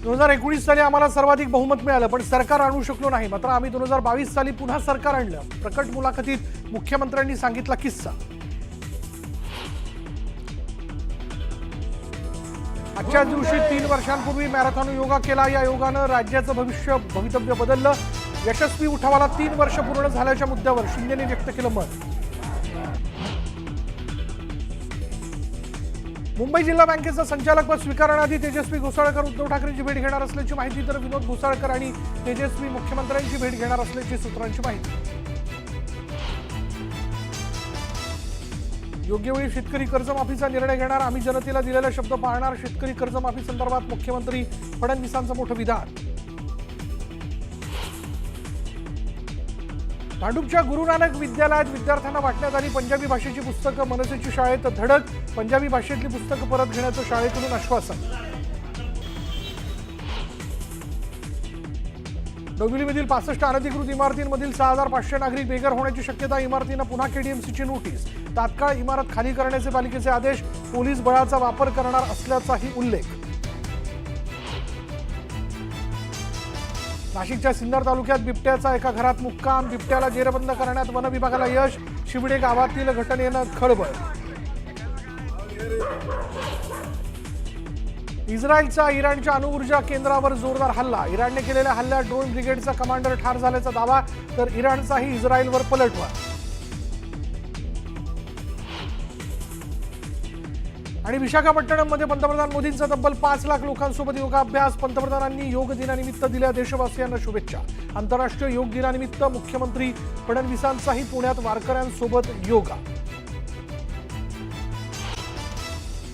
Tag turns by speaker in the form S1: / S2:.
S1: 2019 साली आम्हाला सर्वाधिक बहुमत मिळालं, पण सरकार आणू शकलो नाही. मात्र आम्ही 2022 साली पुन्हा सरकार आणलं. प्रकट मुलाखतीत मुख्यमंत्र्यांनी सांगितला किस्सा. आजच्या दिवशी 3 वर्षांपूर्वी मॅरेथॉन योगा केला. या योगानं राज्याचं भवितव्य बदललं. यशस्वी उठावाला 3 वर्ष पूर्ण झाल्याच्या मुद्द्यावर शिंदेने व्यक्त केलं मत. मुंबई जिल्हा बँकेचं संचालकपद स्वीकारण्याआधी तेजस्वी घोसाळकर उद्धव ठाकरेंची भेट घेणार असल्याची माहिती, तर विनोद घोसाळकर आणि तेजस्वी मुख्यमंत्र्यांची भेट घेणार असल्याची सूत्रांची माहिती. योग्य वेळी शेतकरी कर्जमाफीचा निर्णय घेणार. आम्ही जनतेला दिलेला शब्द पाळणार. शेतकरी कर्जमाफी संदर्भात मुख्यमंत्री फडणवीसांचं मोठं विधान. भांडूपच्या गुरु नानक विद्यालयात विद्यार्थ्यांना वाटण्यात आली पंजाबी भाषेची पुस्तकं. मनसेची शाळेत धडक. पंजाबी भाषेतली पुस्तकं परत घेण्याचं शाळेकडून आश्वासन. डोंबिवलीमधील 65 अनधिकृत इमारतींमधील 6500 नागरिक बेघर होण्याची शक्यता. इमारतींना पुन्हा केडीएमसीची नोटीस. तात्काळ इमारत खाली करण्याचे पालिकेचे आदेश. पोलीस बळाचा वापर करणार असल्याचाही उल्लेख. नाशिकच्या सिन्नर तालुक्यात बिबट्याचा एका घरात मुक्काम. बिबट्याला जेरबंद करण्यात वन विभागाला यश. शिवडे गावातील घटनेनं खळबळ. इस्रायलचा इराणच्या अणुऊर्जा केंद्रावर जोरदार हल्ला. इराणने केलेल्या हल्ल्यात ड्रोन ब्रिगेडचा कमांडर ठार झाल्याचा दावा, तर इराणचाही इस्रायलवर पलटवार. आणि विशाखापट्टणममध्ये पंतप्रधान मोदींचा तब्बल 5 लाख लोकांसोबत योगाभ्यास. पंतप्रधानांनी योग दिनानिमित्त दिल्या देशवासियांना शुभेच्छा. आंतरराष्ट्रीय योग दिनानिमित्त मुख्यमंत्री फडणवीसांचाही पुण्यात वारकऱ्यांसोबत योगा.